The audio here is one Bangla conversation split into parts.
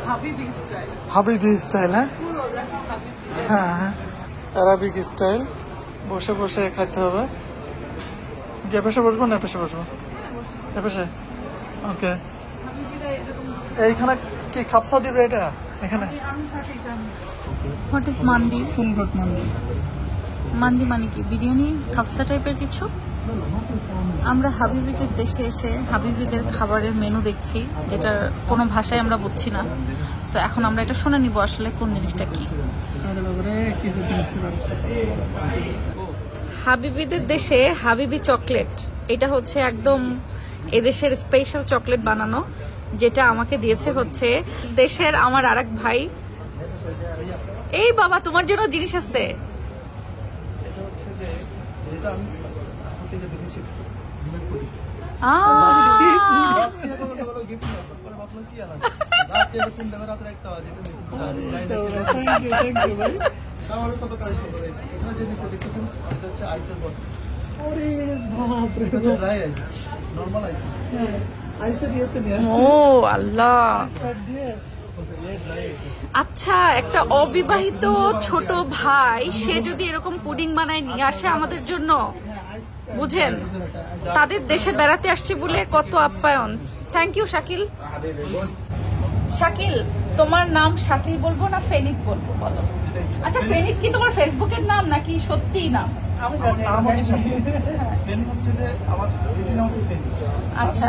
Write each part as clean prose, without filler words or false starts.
হাবিবি স্টাইল। হ্যাঁ হ্যাঁ, অ্যারাবিক স্টাইল। বসে বসে খাইতে হবে। যে পেশে বসবো না পেশে বসবো? এ পেশে। ওকে। এইখানে কি খাপসা দিবে এটা এখানে? What is mandi? Full goat mandi. Mandi মানে কি বিরিয়ানি খাফসা টাইপের কিছু? আমরা হাবিবিদের দেশে এসে হাবিবিদের খাবারের মেনু দেখছি, যেটা কোনো ভাষায় আমরা বুঝছি না। তো এখন আমরা এটা শুনে নিব আসলে কোন জিনিসটা কি। হাবিবিদের দেশে হাবিবি চকলেট, এটা হচ্ছে একদম এদেশের স্পেশাল চকলেট বানানো, যেটা আমাকে দিয়েছে হচ্ছে দেশের আমার আরেক ভাই। এই বাবা, তোমার জন্য জিনিস আছে। ও আল্লাহ। আচ্ছা, একটা অবিবাহিত ছোট ভাই সে যদি এরকম পুডিং বানায় নিয়ে আসে আমাদের জন্য, বুঝেন, তাদের দেশে বেড়াতে আসছে বলে কত আপ্যায়ন। Thank you Shakil. শাকিল, তোমার নাম শাকিল বলবো না ফেনিক বলবো বলো? আচ্ছা, ফেনিক কি তোমার ফেসবুকের নাম নাকি সত্যিই নাম? আচ্ছা,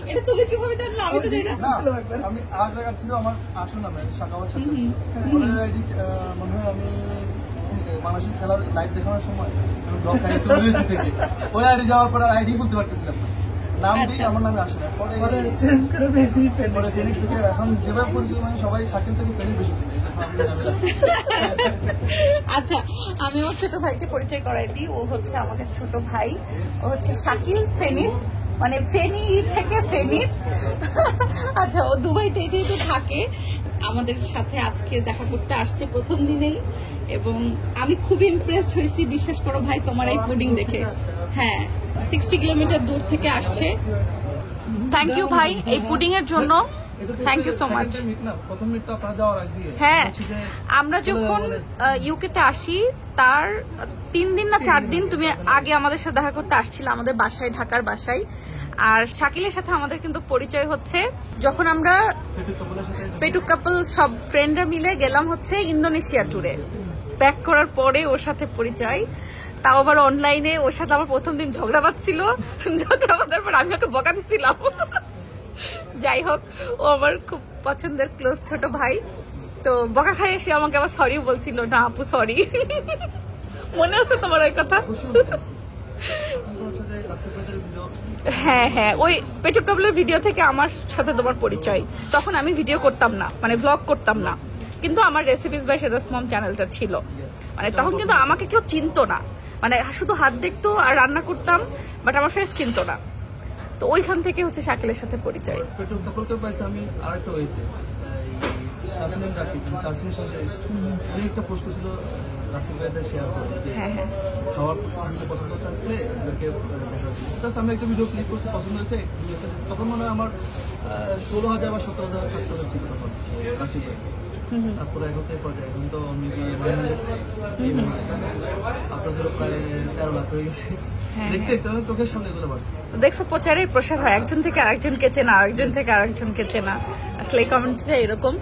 এটা তুমি কিভাবে জানলে? আমি তো জানি না। আমি আর জায়গা ছিল আমার আসল নামে শাকাওয়াত সাথে মনে হয় আমি বাংলাদেশের খেলার লাইভ দেখানোর সময় আমি ব্লগ খাইছি থেকে ওই আইডি যাওয়ার পর আইডি বলতে পারতেছিলাম না, নাম দিয়ে আমার নামে আসে না, পরে চেঞ্জ করে পরে ফেনিক থেকে এখন যেভাবে পরিচিত মানে সবাই শাকিল থেকে ফেনিক বেশি ছিল। আচ্ছা, আমি ওর ছোট ভাইকে পরিচয় করাই দিই। ও হচ্ছে আমাদের ছোট ভাই, ও হচ্ছে শাকিল ফেনিত, মানে ফেনি থেকে ফেনিত। আচ্ছা, ও দুবাইতে যেহেতু থাকে আমাদের সাথে আজকে দেখা করতে আসছে প্রথম দিনেই, এবং আমি খুব ইমপ্রেসড হয়েছি, বিশ্বাস করো ভাই, তোমার এই পুডিং দেখে। হ্যাঁ, 60 কিলোমিটার দূর থেকে আসছে। থ্যাংক ইউ ভাই এই পুডিং এর জন্য, থ্যাংক ইউ সো মাচ। হ্যাঁ, আমরা যখন ইউকেতে আসি তার 3 দিন না 4 দিন তুমি আগে আমাদের সাথে দেখা করতে আসছিল আমাদের বাসায়, ঢাকার বাসায়। আর শাকিলের সাথে আমাদের কিন্তু পরিচয় হচ্ছে যখন আমরা পেটুক কাপল সব ফ্রেন্ডরা মিলে গেলাম হচ্ছে ইন্দোনেশিয়া ট্যুরে। ব্যাক করার পরে ওর সাথে পরিচয়, তাও আবার অনলাইনে। ওর সাথে আমার প্রথম দিন ঝগড়া বাঁধছিল, ঝগড়া বাঁধার পর আমি ওকে বকা দিচ্ছিলাম। যাই হোক, ও আমার খুব পছন্দের ক্লোজ ছোট ভাই। তো বকা খাই এসে আমাকে আবার সরি বলছিল, না আপু সরি। মনে আছে তোমার ওই কথা? হ্যাঁ হ্যাঁ, ওই পেটুক কাপলের ভিডিও থেকে আমার সাথে তোমার পরিচয়। তখন আমি ভিডিও করতাম না, মানে ব্লগ করতাম না, কিন্তু আমার রেসিপিস বাই সেজাস মম চ্যানেলটা ছিল। মানে তখন কিন্তু আমাকে কেউ চিনতো না, মানে শুধু হাত দেখতো আর রান্না করতাম, বাট আমার ফেস চিনতো না। তো ওইখান থেকে হচ্ছে শাকিলের সাথে পরিচয়। পেটুক কাপলকে পাইছি আমি আরেকটা ওইতে কাসিমের সাথে একটা পোস্ট করেছিল রাসিম ভাইদের শেয়ার করে খাওয়ার পছন্দ থাকলে জাস্ট আমি একটা ভিডিও ক্লিক করছি, পছন্দ হয়েছে। তখন মনে হয় আমার 16,000 বা 17,000 সাবস্ক্রাইবার ছিল তখন রাসিম ভাই। তারপরে এখন তো আপনাদেরও প্রায় 13 লাখ হয়ে গেছে। চোখের সামনে এগুলো বাড়ছে। দেখছো, প্রচারের প্রসার হয়, একজন থেকে আরেকজনকে চেনা, আরেকজন থেকে আরেকজনকে চেনা। আসলে এই কমেন্টটা এরকম।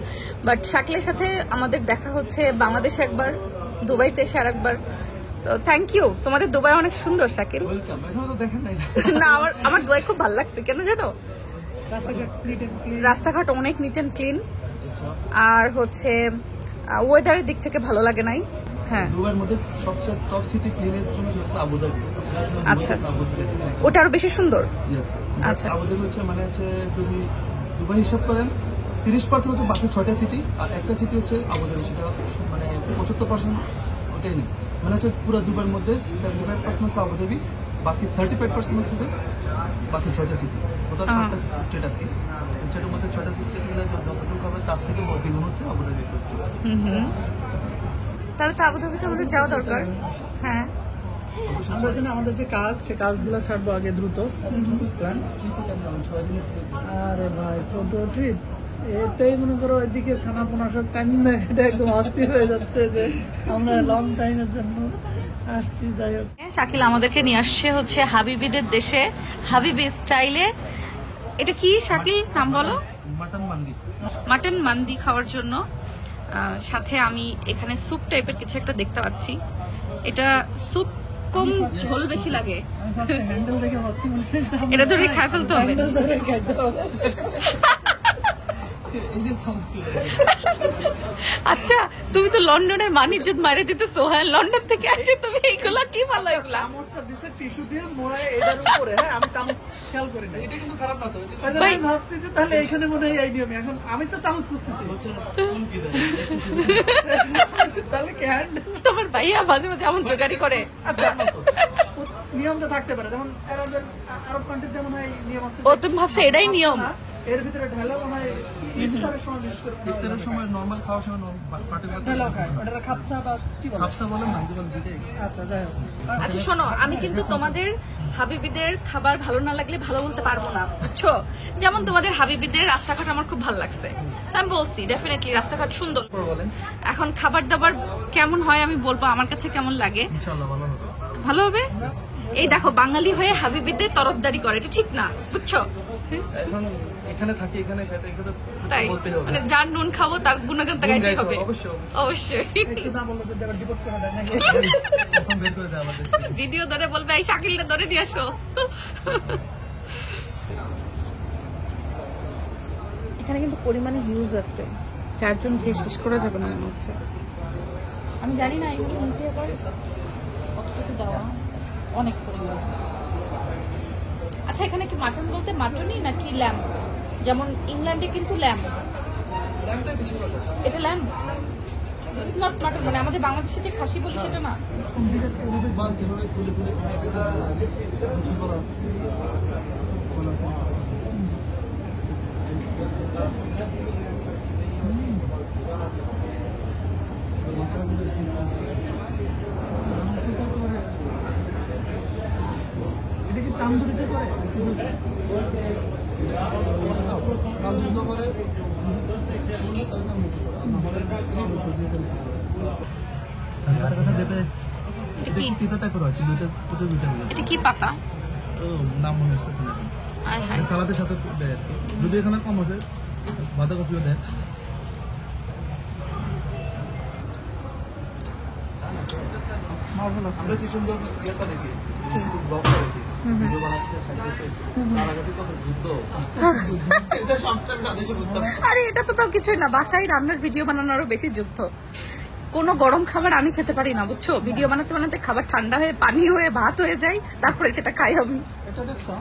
বাট শাকিলের সাথে আমাদের দেখা হচ্ছে বাংলাদেশে একবার, দুবাইতে এসে আর একবার। তো থ্যাংক ইউ। তোমাদের দুবাই অনেক সুন্দর শাকিল। না, আমার দুবাই খুব ভালো লাগছে। কেন জানো? রাস্তাঘাট অনেক নিট অ্যান্ড ক্লিন, আর হচ্ছে ওয়েদারের দিক থেকে ভালো লাগে নাই। হ্যাঁ, দুবাইয়ের মধ্যে সবচেয়ে টপ সিটি ক্লিনের জন্য হচ্ছে আবুধাবি। আচ্ছা, ওটা আরো বেশি সুন্দর। আচ্ছা, আবুধাবি হচ্ছে মানে হচ্ছে যদি দুবাই হিসাব করেন 30% হচ্ছে বাকি 6টা সিটি, আর একটা সিটি হচ্ছে আবুধাবি, সেটা মানে 75% ওটাই নেই। মানে হচ্ছে পুরো দুবাইয়ের মধ্যে 75% হচ্ছে আবুধাবি, বাকি 35% হচ্ছে বাকি 6টা সিটি। টোটাল 7টা স্টেট আর কি। স্টেটের মধ্যে 6টা সিটি মিলে যতটুকু হবে তার থেকে দ্বিগুণ হচ্ছে আবুধাবি। তাহলে তো আবুধাবিতে আমাদের যাওয়া দরকার। হ্যাঁ, আমরা জন্য আমাদের যে কাজ সে কাজগুলো ছাড়বো আগে দ্রুত প্ল্যান। আরে ভাই ছোট ট্রিপ এটাই মনে করো এদিকে ছানা পোনা সব কান্না, এটা একদম অস্থির হয়ে যাচ্ছে যে আমরা লং টাইমের জন্য আসছি। যাই হোক, শাকিল আমাদেরকে নিয়ে আসছে হচ্ছে হাবিবিদের দেশে, হাবিবি স্টাইলে। এটা কি শাকিল নাম বলো? মাটন মান্দি। মাটন মান্দি খাওয়ার জন্য সাথে আমি এখানে স্যুপ টাইপের কিছু একটা দেখতে পাচ্ছি। এটা স্যুপ কম ঝোল বেশি লাগে। আমি ফার্স্টে হ্যান্ডেল দেখে ভাবছি মনে হয় যে আমরা এটা ধরে খাই ফেলতে হবে। হ্যান্ডেল ধরে খাইতে হবে। আচ্ছা তুমি তো লন্ডনের মানিজ্জত মারে দিতেছো, হ্যাঁ লন্ডন থেকে আসে তুমি এইগুলা কি ভালো এগুলা? চামচটা দিছে টিস্যু দিয়ে মোড়ায় এটার উপরে, হ্যাঁ আমি চামচ খেয়াল করি না। এটা কিন্তু খারাপ না তো, আমি ভাবছি যে তাহলে এখানে মনে হয় এই নিয়মে, এখন আমি তো চামচ খুঁজতেছি তাহলে কি হ্যান্ডেল? তোমার ভাইয়া মাঝে মাঝে এমন জোগাড়ি করে। আচ্ছা নিয়ম তো থাকতে পারে, যেমন আরব কান্ট্রিতে মনে হয় নিয়ম আছে। ও তুমি ভাবছো এটাই নিয়ম? এর ভিতরে ঢেলা মনে হয় ইফতারের সময় বিশেষ করে ইফতারের সময় নরমাল খাওয়ার সময় পার্টি ঢেলাও খায়, ওটা খাপসা বা কি বলে? খাপসা বলেন না, দুটো দিতেই। আচ্ছা যাই হোক, আচ্ছা শোনো, আমি কিন্তু তোমাদের হাবিবিদের খাবার ভালো না লাগলে ভালো বলতে পারবো না, বুঝছো? যেমন তোমাদের হাবিবিদের রাস্তাঘাট আমার খুব ভালো লাগছে, তো আমি বলছি ডেফিনেটলি রাস্তাঘাট সুন্দর। বলেন এখন খাবার দাবার কেমন হয় আমি বলবো আমার কাছে কেমন লাগে। ইনশাআল্লাহ ভালো হবে। ভালো হবে। এই দেখো বাঙালি হয়ে হাবিবিদের তরফদারি করে, এটা ঠিক না, বুঝছো? এখন এখানে থাকি, এখানে খাইতে খাইতে তাই বলতে হবে। মানে যার নুন খাবো তার গুণগান তো গাইতে হবে। অবশ্যই অবশ্যই একটু না বললে যদি আবার ডিপোর্ট করে দেয় নাকি? এখন বের করে দেয় আমাদের। ভিডিও ধরে বলবে এই শাকিলটা ধরে নিয়ে আসো। এখানে কিন্তু পরিমাণে হিউজ আছে, 4 জন খেয়ে শেষ করা যাবে না মনে হচ্ছে। আমি জানি না এগুলো নিচে আবার কতটুকু দেওয়া, অনেক পরিমাণ। আচ্ছা এখানে কি মাটন বলতে মাটনই নাকি ল্যাম্ব? যেমন ইংল্যান্ডে কিন্তু ল্যাম্ব, দামটাই বেশি কথা। এটা lamb, this is not mutton. মানে আমাদের বাংলাদেশে যে খাসি বলি সেটা না। বাস যেভাবে খুলে খুলে কিছু করার বলা আছে। এটা কি তান্দুরিতে করে? কাল দুটো করে কথা দিতে এটা কি? তিতাটা করে হয়, কিন্তু এটা প্রচুর ভিটামিন। এটা কি পাতা? তো নাম মনে আসতেছে না। আয় হায়। এটা সালাদের সাথে দেয় আর কি। যদি এখানে কম আছে বাঁধাকপিও দেয়। মার্ভেলাস। আমরা যে সুন্দর ইয়েটা দেখি, ব্লগটা দেখি, ভিডিও বানাচ্ছে, খাইতেছে, তার আগে কত যুদ্ধ। এটা সামনে না দেখলে বুঝতে পারবো। আরে এটা তো তাও কিছুই না, বাসায় রান্নার ভিডিও বানানোরও বেশি যুদ্ধ। কোনো গরম খাবার আমি খেতে পারি না, বুঝছো? ভিডিও বানাতে বানাতে খাবার ঠান্ডা হয়ে পানি হয়ে ভাত হয়ে যায়, তারপরে সেটা খাই আমি। এটা দেখছো?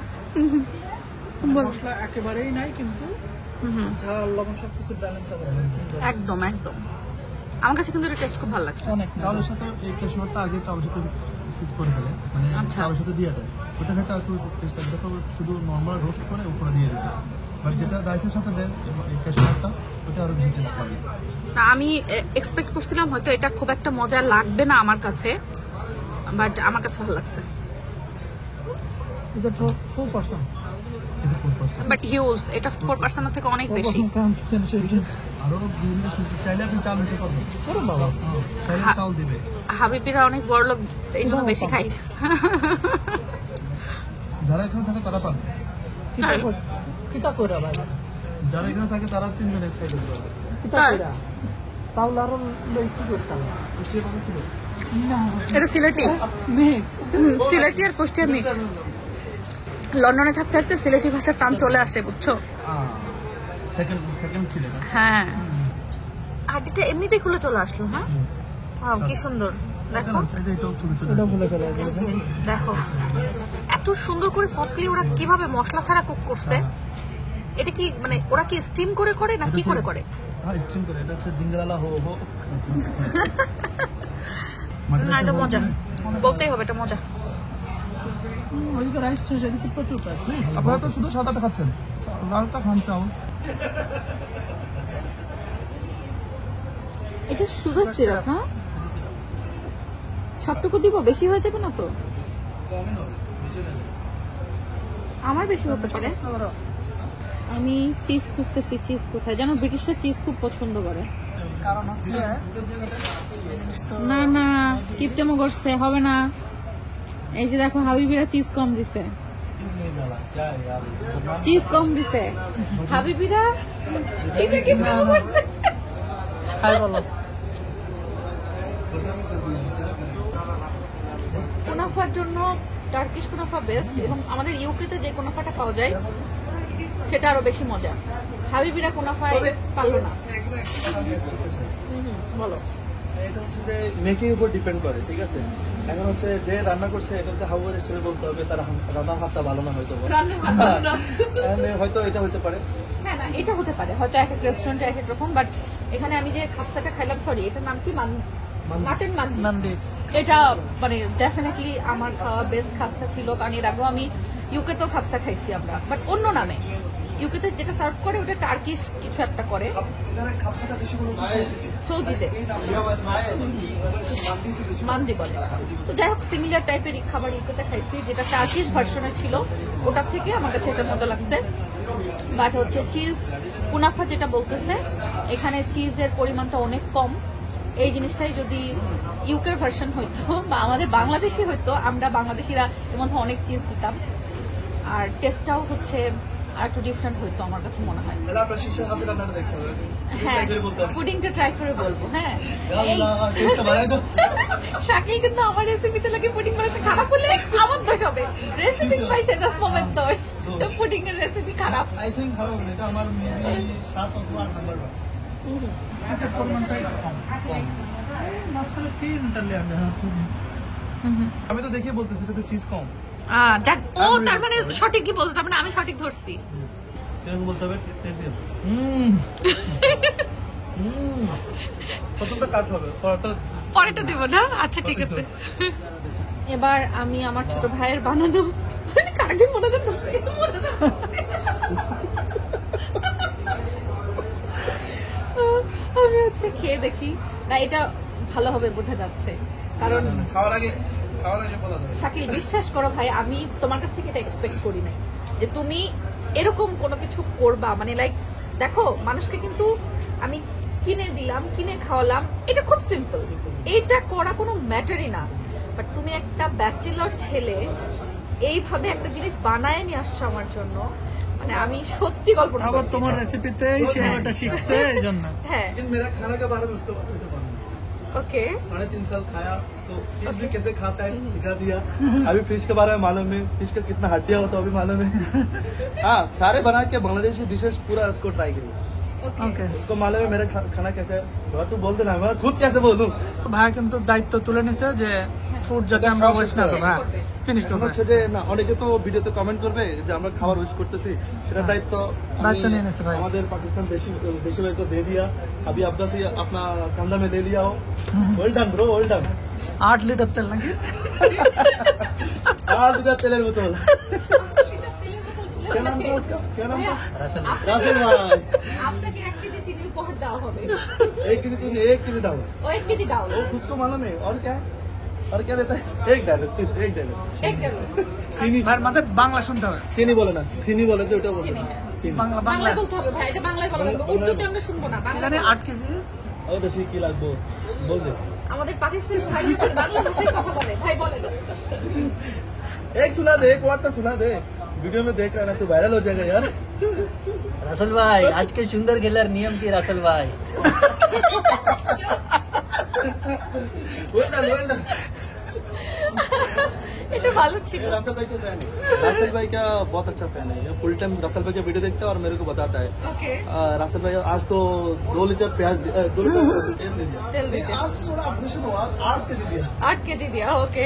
বল। মশলা একেবারেই নাই, কিন্তু ঝাল লবণ সবকিছু ব্যালেন্স হবে। একদম একদম, আমার কাছে কিন্তু এটা টেস্ট খুব ভালো লাগছে। অনেক চাউলের সাথে এই কেশরটা আগে চাউলের সাথে কুক করে ফেলে, মানে আচ্ছা। চাউলের সাথে দিয়ে দেয়। ওটা খেতে একটু টেস্ট লাগবে, দেখো শুধু নর্মাল রোস্ট করে উপরে দিয়ে দিয়েছে। বাট যেটা রাইসের সাথে দেয় এই কেশরটা, ওটা আরো বেশি টেস্ট পাবে। না আমি এক্সপেক্ট করছিলাম হয়তো এটা খুব একটা মজা লাগবে না আমার কাছে, বাট আমার কাছে ভালো লাগছে। এটা 4%। এটা 4%। বাট হিউজ, এটা 4% থেকে অনেক বেশি। আরো বিভিন্ন সুযোগ চাইলে আপনি চাল নিতে পারবেন। ওরে বাবা, চাইলে চাল দিবে। হাবিবিরা অনেক বড় লোক, এই জন্য বেশি খাই। যারা এখানে থাকে তারা পাবে, কিতা কইরা ভাই? যারা এখানে থাকে তারা 3 জনে খাইতে পারবে। কিতা কইরা? চাউল আরো লই কি করতাম? কুষ্টিয়া পাবে ছিল। না, এটা সিলেটি মিক্স। সিলেটি আর কুষ্টিয়া মিক্স। লন্ডনে থাকতে থাকতে সিলেটি ভাষার টান চলে আসে, বুঝছো? সেকেন্ড ছিল না। হ্যাঁ, আর এটা এমনিতেই খুলে চলে আসলো। হ্যাঁ, ওয়াও কি সুন্দর। দেখো এটাও ছোট ছোট। এটা ভুলে গেল। দেখো এত সুন্দর করে সফটলি ওরা কিভাবে মশলা ছাড়া কুক করছে। এটা কি মানে ওরা কি স্টিম করে করে না কি করে করে? হ্যাঁ স্টিম করে, এটা হচ্ছে জিঙ্গরালা হো হো। না এটা মজা, বলতেই হবে এটা মজা। ওইদিকে রাইস শেষ, এদিকে প্রচুর প্রাইস। আপনারা তো শুধু সাদাটা খাচ্ছেন, লালটা খান চাউল। এটা সুগার সিরাপ, হ্যাঁ সবটুকু দিব, বেশি হয়ে যাবে না তো? কমই হবে, বেশি না। আমার বেশি হতে পারে। আমি চিজ খুঁজতেছি, চিজ কোথায় জানো? ব্রিটিশরা চিজ খুব পছন্দ করে। কারণ হচ্ছে এই জিনিস তো না না, কিপটেমো করছে, হবে না। এই যে দেখো হাবিবিরা চিজ কম দিছে, চিজ কম দিছে হাবিবিরা, চিজে কিপটেমো করছে। খাই বলো। কুনাফার জন্য টার্কিশ কুনাফা বেস্ট, এবং আমাদের ইউকেতে যে কুনাফাটা পাওয়া যায় সেটা আরো বেশি মজা। হাবিবিরা কুনাফায় পারলো না। বলো। এটা হচ্ছে যে মেকিং উপর ডিপেন্ড করে, ঠিক আছে? এখন হচ্ছে যে রান্না করছে এটা হচ্ছে হাওয়া রেস্টুরেন্ট বলতে হবে, তার রান্নার হাতটা ভালো না হয়তো বা। রান্নার হাত ভালো না। হয়তো এটা হতে পারে। হ্যাঁ না, এটা হতে পারে, হয়তো এক এক রেস্টুরেন্টে এক এক রকম। বাট এখানে আমি যে খাপসাটা খাইলাম, সরি এটার নাম কি, মাটন মান্দি, নন্দি এটা মানে ডেফিনেটলি আমার খাওয়া বেস্ট খাপসা ছিল। কারণ এর আগেও আমি ইউকেতেও খাপসা খাইছি আমরা, বাট অন্য নামে। ইউকেতে যেটা সার্ভ করে ওটা টার্কিশ কিছু একটা করে, এখানে খাপসাটা বেশি বলে সৌদিতে মান্দি বলে। তো যাই হোক, সিমিলার টাইপের খাবার ইউকেতে খাইছি, যেটা টার্কিশ ভার্সনে ছিল, ওটার থেকে আমার কাছে এটা মজা লাগছে। বাট হচ্ছে চিজ কুনাফা যেটা বলতেছে, এখানে চিজের পরিমাণটা অনেক কম। এই জিনিসটাই যদি ইউকের ভার্সন হইতো বা আমাদের বাংলাদেশি হইতো, আমরা বাংলাদেশিরা এর মধ্যে অনেক চিজ দিতাম, আর টেস্টটাও হচ্ছে আর একটু ডিফারেন্ট হইতো আমার কাছে মনে হয়। তাহলে আপনার শিশুর হাতে রান্নাটা দেখতে হবে। হ্যাঁ, পুডিংটা ট্রাই করে বলবো। হ্যাঁ, শাকিল কিন্তু আমার রেসিপিতে লাগে পুডিং বানাতে, খারাপ হলে আমার দোষ হবে। রেসিপি পাই সে জাস্ট মোমেন্ট দোষ, তো পুডিং এর রেসিপি খারাপ। আই থিংক খারাপ হবে, এটা আমার মেবি 7 অথবা 8 নাম্বার। চিজের পরিমাণটা কম। মাঝখানে 3টা লেয়ার দেওয়া হচ্ছে। আমি তো দেখিয়ে বলতেছি এটাতে চিজ কম। যাক, ও তার মানে সঠিকই বলছে, তার মানে আমি সঠিক ধরছি। কেমন বলতে হবে টেস্ট দিয়ে। কতটা কাট হবে পরেটা দেব না? আচ্ছা ঠিক আছে। এবার আমি আমার ছোট ভাইয়ের বানানো কাজে মনে যাচ্ছে, আমি হচ্ছে খেয়ে দেখি। না, এটা ভালো হবে বোঝা যাচ্ছে, কারণ খাওয়ার আগে বলা যাবে। শাকিল বিশ্বাস করো ভাই, আমি তোমার কাছ থেকে এটা এক্সপেক্ট করি নাই যে তুমি এরকম কোনো কিছু করবা। মানে লাইক দেখো, মানুষকে কিন্তু আমি কিনে দিলাম, কিনে খাওয়ালাম, এটা খুব সিম্পল, এটা করা কোনো ম্যাটারই না। বাট তুমি একটা ব্যাচেলর ছেলে এইভাবে একটা জিনিস বানায় নিয়ে আসছো আমার জন্য, মানে আমি সত্যি কল্পনা আবার করছি তোমার না। রেসিপিতেই সে ওটা শিখছে এই জন্য। হ্যাঁ, लेकिन मेरा खाना के बारे में उसको अच्छे से मालूम है। ওকে। 3.5 साल खाया, उसको फिश भी कैसे खाता है सिखा दिया। अभी फिश के बारे में मालूम है, फिश का कितना हड्डियां होता है वो भी मालूम है। हाँ, सारे बना के बांग्लादेशी डिशेस पूरा उसको ट्राई करिए। ওকে, उसको मालूम है मेरा खाना कैसा है। थोड़ा तू बोल देना, मैं खुद कैसे बोलूं। ভাই কিন্তু দায়িত্ব তুলে নিছে যে ফুড যাতে আমরা ওয়েস্ট না করি। হ্যাঁ, ফিনিশ এখন করবে। হচ্ছে যে না, অনেকে তো ভিডিওতে কমেন্ট করবে যে আমরা খাবার ওয়েস্ট করতেছি, সেটা দায়িত্ব দায়িত্ব নিয়ে নিচ্ছে ভাই। আমাদের पाकिस्तान देशी भाई को दे दिया। अभी अब्बास ही अपना कंधा में ले लिया हो। Well done bro, well done. 8 litre তেল নাকি? আর দুটা তেলের বোতল। क्या नाम था उसका? क्या नाम था? रासेल भाई। আপনাকে 1 কেজি চিনি উপহার দেওয়া হবে। 1 केजी चीनी, 1 केजी दाल। ও 1 কেজি ডাউল। वो उसको मालूम है। और क्या है? और क्या रहता है? एक डायलॉग, एक डायलॉग। এক ডাউল। चीनी, ভাইয়ের মাঝে বাংলা শুনতে হবে। चीनी बोले ना, चीनी बोले जो ওটা বলতে চিনি, না। হ্যাঁ। चीनी। বাংলা বাংলা বাংলায় বলতে হবে ভাই, এটা বাংলায় বলা লাগবে, উর্দুতে আমরা শুনবো না। এখানে বাংলায় 8 কেজি। और दशी की लागबो बोल दे। আমাদের পাকিস্তানি ভাই বাংলা ভাষায় কথা বলে, ভাই বলেন। एक सुना दे, एक वर्ड तो सुना दे। वीडियो में देख रहा है ना, तू वायरल हो जाएगा यार। রাসেল ভাই, আজকে সুন্দর খেলার নিয়ম কি রাসেল ভাই? Well done, well done. এটা ভালো ছিল। रासेल भाई का फैन है। रासेल भाई का बहुत अच्छा फैन है। ये फुल टाइम रासेल भाई का वीडियो देखता है और मेरे को बताता है। ওকে, रासेल भाई आज तो 2 लीटर प्याज 2 लीटर तेल दे दिया। তেল দিতে आज तो थोड़ा ऑपरेशन हुआ, 8 केजी दिया। 8 কেজি দিয়া। ওকে,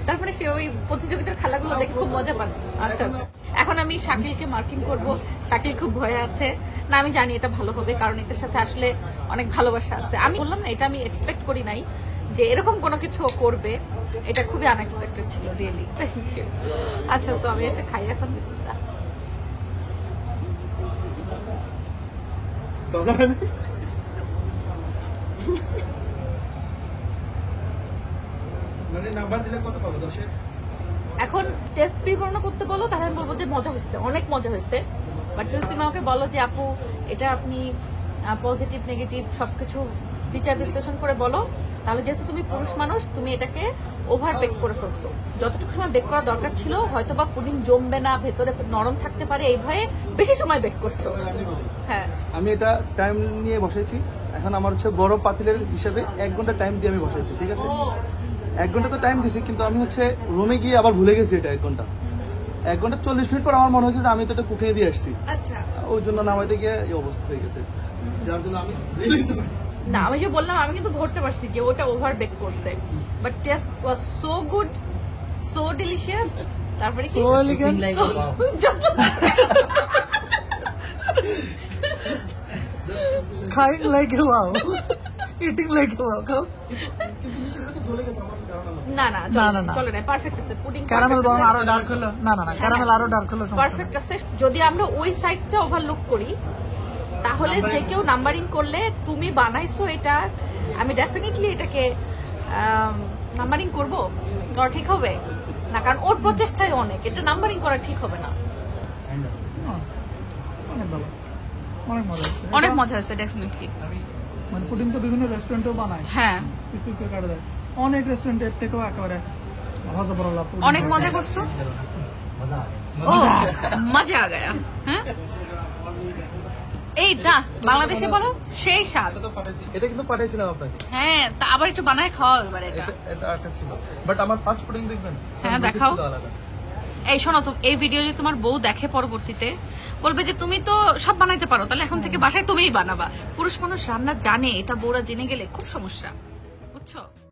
তারপরে সে ওই প্রতিযোগিতার খেলাগুলো দেখে খুব মজা পান। আচ্ছা আচ্ছা, এখন আমি শাকিলকে মার্কিং করব। শাকিল খুব ভয়ে আছে। না, আমি জানি এটা ভালো হবে, কারণ এটার সাথে আসলে অনেক ভালোবাসা আছে। আমি বললাম না, এটা আমি এক্সপেক্ট করি নাই যে এরকম কোনো কিছু ও করবে। এটা খুবই আনএক্সপেক্টেড ছিল, রিয়েলি। Thank you. আচ্ছা, তো আমি এটা খাই এখন। বিসমিল্লাহ। दोनों में মানে নাম্বার দিলে কত পাবো 10-এ? এখন টেস্ট বিবরণ করতে বলো তাহলে আমি বলবো যে মজা হয়েছে, অনেক মজা হয়েছে। বাট যদি তুমি আমাকে বলো যে আপু এটা আপনি পজিটিভ নেগেটিভ সবকিছু বিচার বিশ্লেষণ করে বলো, তাহলে যেহেতু তুমি পুরুষ মানুষ তুমি এটাকে ওভার বেক করে ফেলছো। যতটুকু সময় বেক করা দরকার ছিল হয়তো বা পুডিং জমবে না, ভেতরে নরম থাকতে পারে, এই ভয়ে বেশি সময় বেক করছো। হ্যাঁ, আমি এটা টাইম নিয়ে বসাইছি। এখন আমার হচ্ছে বড় পাতিলের হিসেবে 1 ঘন্টা টাইম দিয়ে আমি বসাইছি, ঠিক আছে? 1 ঘন্টা তো টাইম দিছি, কিন্তু আমি হচ্ছে রুমে গিয়ে আবার ভুলে গেছি এটা 1 ঘন্টা। 1 ঘন্টা 40 মিনিট পর আমার মনে হয়েছে যে আমি তো এটা কুকিয়ে দিয়ে আসছি, আচ্ছা। ওই জন্য নামাইতে গিয়ে এই অবস্থা হয়ে গেছে, যার জন্য আমি না আমি যে বললাম আমি কিন্তু ধরতে পারছি যে ওটা ওভার বেক করছে, but test was so good, so delicious. তারপরে কি So elegant. Crying like a wow. Eating like a wow. Come. চলে গেছে আমার ধারণা না। না না, না, না। চলে না, পারফেক্ট আছে পুডিং। ক্যারামেল বরং আরো ডার্ক হলো। না না না, ক্যারামেল আরো ডার্ক হলো সমস্যা পারফেক্ট আছে। যদি আমরা ওই সাইডটা ওভারলুক করি তাহলে যে কেউ নাম্বারিং করলে তুমি বানাইছো এটা, আমি ডেফিনেটলি এটাকে নাম্বারিং করব, করা ঠিক হবে না, কারণ ওর প্রচেষ্টাই অনেক, এটা নাম্বারিং করা ঠিক হবে না। না। অনেক ভালো, অনেক মজা হচ্ছে। অনেক মজা হয়েছে ডেফিনেটলি। মানে পুডিং তো বিভিন্ন রেস্টুরেন্টেও বানায়, হ্যাঁ, পিস পিস করে কাটা দেয়। অনেক রেস্টুরেন্টের থেকেও একেবারে হজবরল্লা পুডিং। অনেক মজা করছো। ও মজা আ গায়া। হ্যাঁ এইটা বাংলাদেশে বলো সেই স্বাদ। এটা তো পাঠাইছি, এটা কিন্তু পাঠাইছিলাম আপনাকে। হ্যাঁ, তা আবার একটু বানায় খাওয়া এবার এটা। এটা আরেকটা ছিল, বাট আমার ফার্স্ট পুডিং দেখবেন। হ্যাঁ, দেখাও। এই শোনো তো, এই ভিডিও যদি তোমার বউ দেখে পরবর্তীতে বলবে যে তুমি তো সব বানাইতে পারো, তাহলে এখন থেকে বাসায় তুমিই বানাবা। পুরুষ মানুষ রান্না জানে, এটা বউরা জেনে গেলে খুব সমস্যা, বুঝছো?